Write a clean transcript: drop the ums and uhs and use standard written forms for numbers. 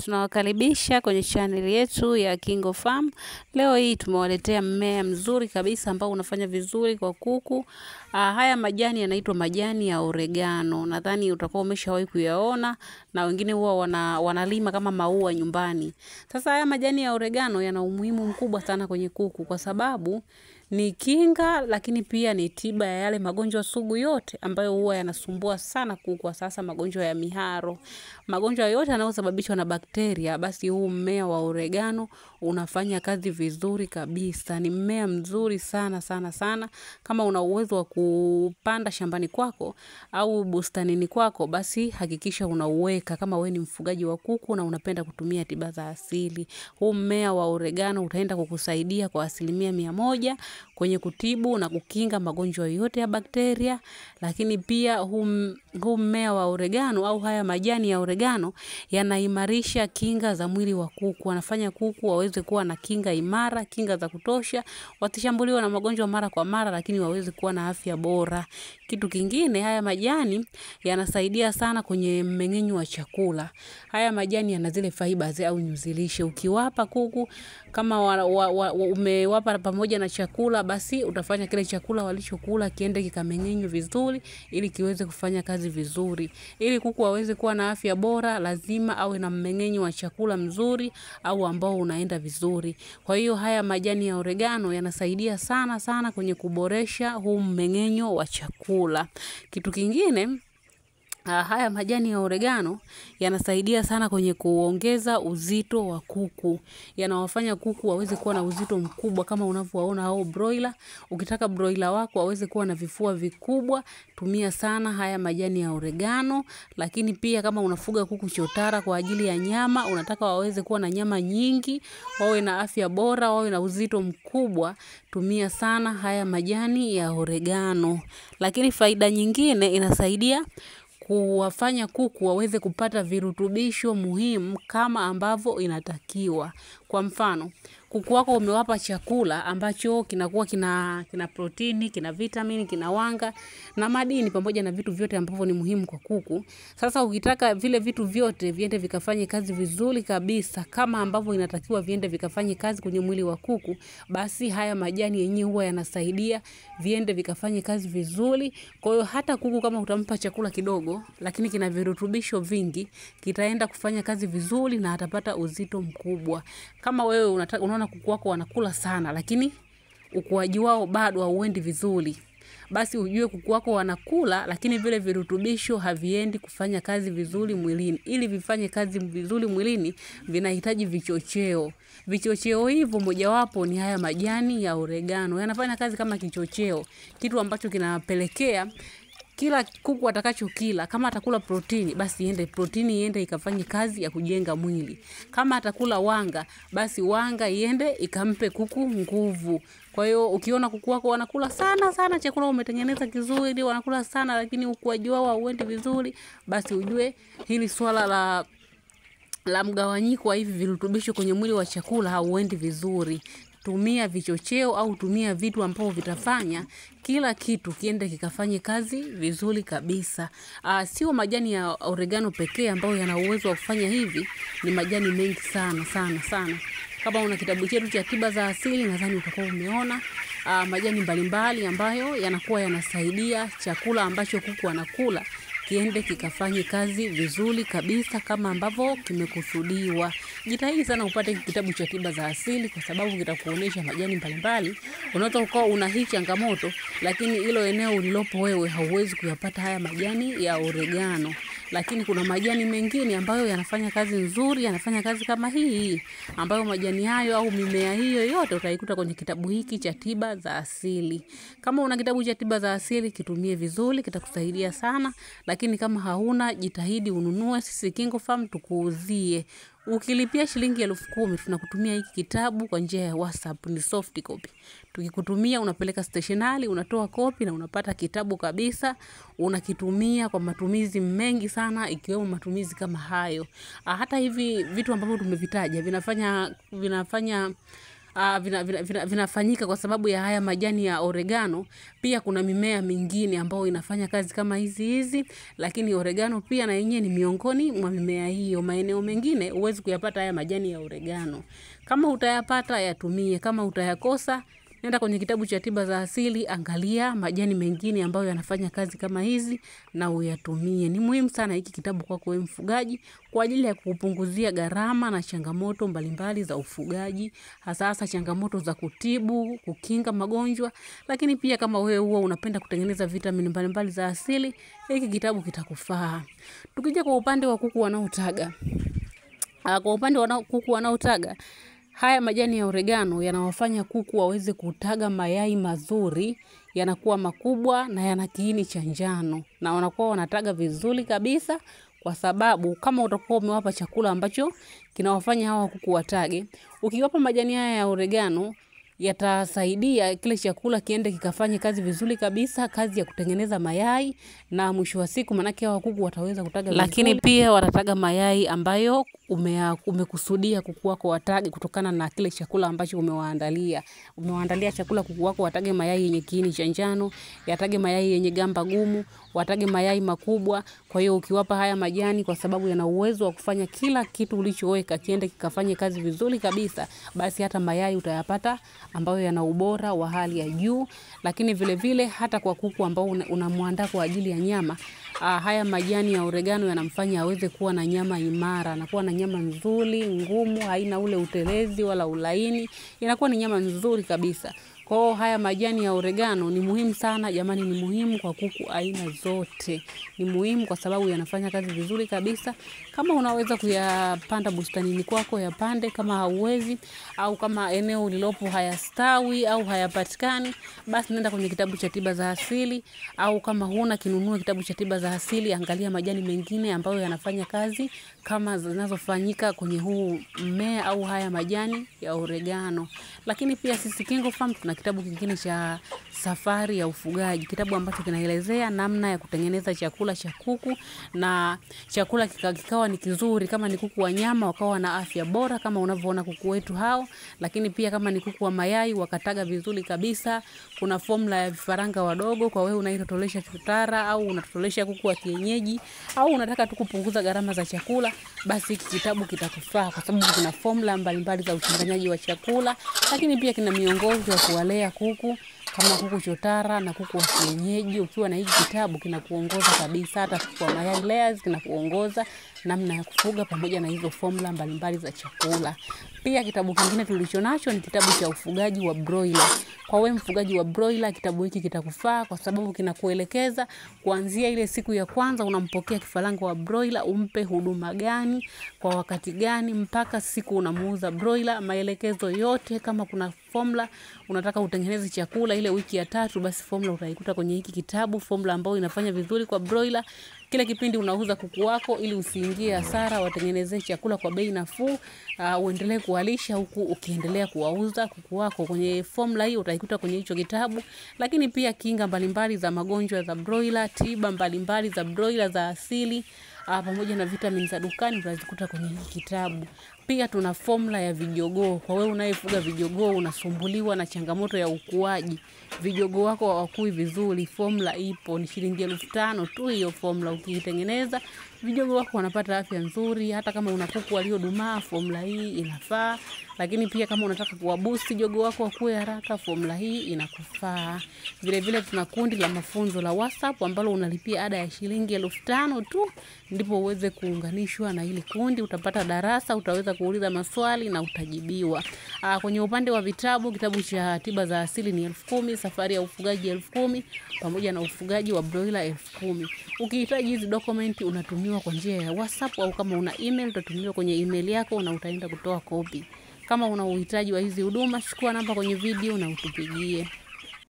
Tunawakaribisha kwenye channel yetu ya Kingo Farm. Leo hii tumewaletea mmea mzuri kabisa ambao unafanya vizuri kwa kuku. Haya majani yanaitwa majani ya oregano. Nadhani utakuwa umeshawahi kuyaona na wengine huwa wanalima kama maua nyumbani. Sasa haya majani ya oregano yana umuhimu mkubwa sana kwenye kuku kwa sababu ni kinga lakini pia ni tiba ya yale magonjwa sugu yote ambayo huwa yanasumbua sana kuku, sasa magonjwa ya miharo. Magonjwa yote yanayosababishwa na bakteria, basi huu mmea wa oregano unafanya kazi vizuri kabisa. Ni mmea mzuri sana sana sana. Kama una uwezo wa kupanda shambani kwako au bustanini kwako, basi hakikisha unauweka. Kama wewe ni mfugaji wa kuku na unapenda kutumia tiba za asili, huu mmea wa oregano utaenda kukusaidia kwa 100% kwenye kutibu na kukinga magonjwa yote ya bakteria. Lakini pia huu mmea wa oregano au haya majani ya oregano yanaimarisha kinga za mwili wa kuku. Wanafanya kuku waweze kuwa na kinga imara, kinga za kutosha, wasishambuliwe na magonjwa mara kwa mara, lakini waweze kuwa na afya bora. Kitu kingine, haya majani yanasaidia sana kwenye mmeng'enyo wa chakula. Haya majani yana zile fibers au nyuzilishe. Ukiwapa kuku kama umewapa pamoja na chakula, basi utafanya kile chakula walichokula kiende kikameng'enywe vizuri ili kiweze kufanya kazi vizuri. Ili kuku waweze kuwa na afya bora, lazima awe na mmeng'enyo wa chakula mzuri au ambao unaenda vizuri. Kwa hiyo haya majani ya oregano yanasaidia sana sana kwenye kuboresha huu mmeng'enyo wa chakula. Kitu kingine, haya majani ya oregano yanasaidia sana kwenye kuongeza uzito wa kuku. Yanawafanya kuku waweze kuwa na uzito mkubwa kama unavyowaona hao broiler. Ukitaka broiler wako waweze kuwa na vifua vikubwa, tumia sana haya majani ya oregano. Lakini pia kama unafuga kuku chotara kwa ajili ya nyama, unataka waweze kuwa na nyama nyingi, wawe na afya bora, wawe na uzito mkubwa, tumia sana haya majani ya oregano. Lakini faida nyingine, inasaidia kuwafanya kuku waweze kupata virutubisho muhimu kama ambavyo inatakiwa. Kwa mfano, kuku wako umewapa chakula ambacho kinakuwa kina protini, kina vitamini, kina wanga na madini pamoja na vitu vyote ambavyo ni muhimu kwa kuku. Sasa ukitaka vile vitu vyote viende vikafanye kazi vizuri kabisa kama ambavyo inatakiwa viende vikafanye kazi kwenye mwili wa kuku, basi haya majani yenyewe huwa yanasaidia viende vikafanye kazi vizuri. Kwa hiyo hata kuku kama utampa chakula kidogo lakini kina virutubisho vingi, kitaenda kufanya kazi vizuri na atapata uzito mkubwa. Kama wewe unaona kuku wako wanakula sana lakini ukuaji wao bado hauendi vizuri, basi ujue kuku wako wanakula lakini vile virutubisho haviendi kufanya kazi vizuri mwilini. Ili vifanye kazi vizuri mwilini vinahitaji vichocheo. Vichocheo hivyo mojawapo ni haya majani ya oregano. Yanafanya kazi kama kichocheo, kitu ambacho kinapelekea kila kuku atakachokila, kama atakula protini, basi protini iende ikafanye kazi ya kujenga mwili. Kama atakula wanga, basi wanga iende ikampe kuku nguvu. Kwa hiyo ukiona kuku wako wanakula sana sana, chakula umetengeneza kizuri, wanakula sana lakini ukuaji wao hauendi vizuri, basi ujue hili swala la mgawanyiko wa hivi virutubisho kwenye mwili wa chakula hauendi vizuri. Tumia vichocheo au tumia vitu ambavyo vitafanya kila kitu kiende kikafanye kazi vizuri kabisa. Sio majani ya oregano pekee ambayo yana uwezo wa kufanya hivi, ni majani mengi sana sana sana. Kama una kitabu chetu cha tiba za asili, nadhani utakuwa umeona majani mbalimbali ambayo yanakuwa yanasaidia chakula ambacho kuku anakula kiende kikafanye kazi vizuri kabisa kama ambavyo kimekusudiwa. Jitahidi sana upate kitabu cha tiba za asili kwa sababu kitakuonesha majani mbalimbali. Unaweza ukawa una hii changamoto lakini hilo eneo ulilopo wewe hauwezi kuyapata haya majani ya oregano. Lakini kuna majani mengine ambayo yanafanya kazi nzuri, yanafanya kazi kama hii, ambayo majani hayo au mimea hiyo yote utaikuta kwenye kitabu hiki cha tiba za asili. Kama una kitabu cha tiba za asili, kitumie vizuri, kitakusaidia sana. Lakini kama hauna, jitahidi ununue, sisi Kingo Farm tukuuzie. Ukilipia shilingi 10,000 tunakutumia hiki kitabu kwa njia ya WhatsApp, ni soft copy. Tukikutumia unapeleka stationari, unatoa kopi na unapata kitabu kabisa. Unakitumia kwa matumizi mengi sana, ikiwemo matumizi kama hayo. Hata hivi vitu ambavyo tumevitaja vinafanya vinafanyika kwa sababu ya haya majani ya oregano. Pia kuna mimea mingine ambayo inafanya kazi kama hizi, lakini oregano pia na yenyewe ni miongoni mwa mimea hiyo. Maeneo mengine huwezi kuyapata haya majani ya oregano. Kama utayapata yatumie, kama utayakosa nenda kwenye kitabu cha tiba za asili, angalia majani mengine ambayo yanafanya kazi kama hizi na uyatumie. Ni muhimu sana hiki kitabu kwako wewe mfugaji, kwa ajili ya kupunguzia gharama na changamoto mbalimbali za ufugaji, hasa changamoto za kutibu, kukinga magonjwa, lakini pia kama wewe huwa unapenda kutengeneza vitamini mbalimbali za asili, hiki kitabu kitakufaa. Tukija kwa upande wa kuku wanaotaga. Kwa upande wa kuku wanaotaga, haya majani ya oregano yanawafanya kuku waweze kutaga mayai mazuri, yanakuwa makubwa na yana kiini cha njano, na wanakuwa wanataga vizuri kabisa, kwa sababu kama utakuwa umewapa chakula ambacho kinawafanya hawa kuku watage. Ukiwapa majani haya ya oregano, yatasaidia kile chakula kiende kikafanye kazi vizuri kabisa, kazi ya kutengeneza mayai, na mwisho wa siku manake hawa kuku wataweza kutaga vizuri. Lakini pia watataga mayai ambayo umekusudia kuku wako watage kutokana na kile chakula ambacho umewaandalia. Umewaandalia chakula kuku wako watage mayai yenye kiini cha njano, yatage mayai yenye gamba gumu, watage mayai makubwa. Kwa hiyo ukiwapa haya majani, kwa sababu yana uwezo wa kufanya kila kitu ulichoweka kiende kikafanye kazi vizuri kabisa, basi hata mayai utayapata ambayo yana ubora wa hali ya juu. Lakini vile vile hata kwa kuku ambao unamwandaa kwa ajili ya nyama, haya majani ya oregano yanamfanya aweze kuwa na nyama imara, na kuwa na nyama nzuri, ngumu, haina ule utelezi wala ulaini, inakuwa ni nyama nzuri kabisa. Kwa haya majani ya oregano ni muhimu sana jamani, ni muhimu kwa kuku aina zote. Ni muhimu kwa sababu yanafanya kazi vizuri kabisa. Kama unaweza kuyapanda bustanini kwako, yapande. Kama hauwezi, au kama eneo lilopo hayastawi au hayapatikani, basi nenda kwenye kitabu cha tiba za asili, au kama huna kinunue kitabu cha tiba za asili, angalia majani mengine ambayo yanafanya kazi kama zinazofanyika kwenye huu mmea au haya majani ya oregano. Lakini pia sisi KingoFarm tuna kitabu kingine cha safari ya ufugaji, kitabu ambacho kinaelezea namna ya kutengeneza chakula cha kuku, na chakula kikawa ni kizuri, kama ni kuku wa nyama wakawa na afya bora kama unavyoona kuku wetu hao, lakini pia kama ni kuku wa mayai wakataga vizuri kabisa. Kuna formula ya vifaranga wadogo kwa wewe unaitotolesha chotara, au unatotolesha kuku wa kienyeji, au unataka tu kupunguza gharama za chakula, basi hiki kitabu kitakufaa, kwa sababu kina formula mbalimbali za uchanganyaji wa chakula, lakini pia kina miongozo ya kuwalea kuku kama kuku chotara na kuku wa kienyeji. Ukiwa na hiki kitabu kinakuongoza kabisa, hata kuku wa mayai layers kinakuongoza namna ya kufuga pamoja na hizo formula mbalimbali za chakula. Pia kitabu kingine tulichonacho ni kitabu cha ufugaji wa broiler. Kwa wewe mfugaji wa broiler, kitabu hiki kitakufaa kwa sababu kinakuelekeza kuanzia ile siku ya kwanza unampokea kifaranga wa broiler, umpe huduma gani, kwa wakati gani, mpaka siku unamuuza broiler, maelekezo yote. Kama kuna formula unataka utengeneze chakula ile wiki ya 3, basi formula utaikuta kwenye hiki kitabu, formula ambayo inafanya vizuri kwa broiler. Kile kipindi unauza kuku wako ili usiingie hasara, watengenezee chakula kwa bei nafuu, uendelee kuwalisha huku ukiendelea kuwauza kuku wako. Kwenye formula hii utaikuta kwenye hicho kitabu. Lakini pia kinga mbalimbali za magonjwa za broiler, tiba mbalimbali za broiler za asili, pamoja na vitamini za dukani utazikuta kwenye hiki kitabu. Pia tuna formula ya vijogoo. Kwa wewe unayefuga vijogoo, unasumbuliwa na changamoto ya ukuaji, vijogoo wako hawakui vizuri, formula ipo, ni shilingi 5,000 tu hiyo formula. Ukitengeneza vijogoo wako wanapata afya nzuri. Hata kama una kuku waliodumaa, formula hii inafaa. Lakini pia kama unataka kuwaboost jogoo wako wakue haraka, formula hii inakufaa. Vile vile tuna kundi la mafunzo la WhatsApp ambalo unalipia ada ya shilingi 5,000 tu ndipo uweze kuunganishwa na hili kundi. Utapata darasa, utaweza kuuliza maswali na utajibiwa. Kwenye upande wa vitabu, kitabu cha tiba za asili ni 10,000, safari ya ufugaji 10,000, pamoja na ufugaji wa broiler 10,000. Ukihitaji hizi dokumenti unatumiwa kwa njia ya WhatsApp, au kama una email utatumiwa kwenye email yako na utaenda kutoa kopi. Kama una uhitaji wa hizi huduma, chukua namba kwenye video na utupigie.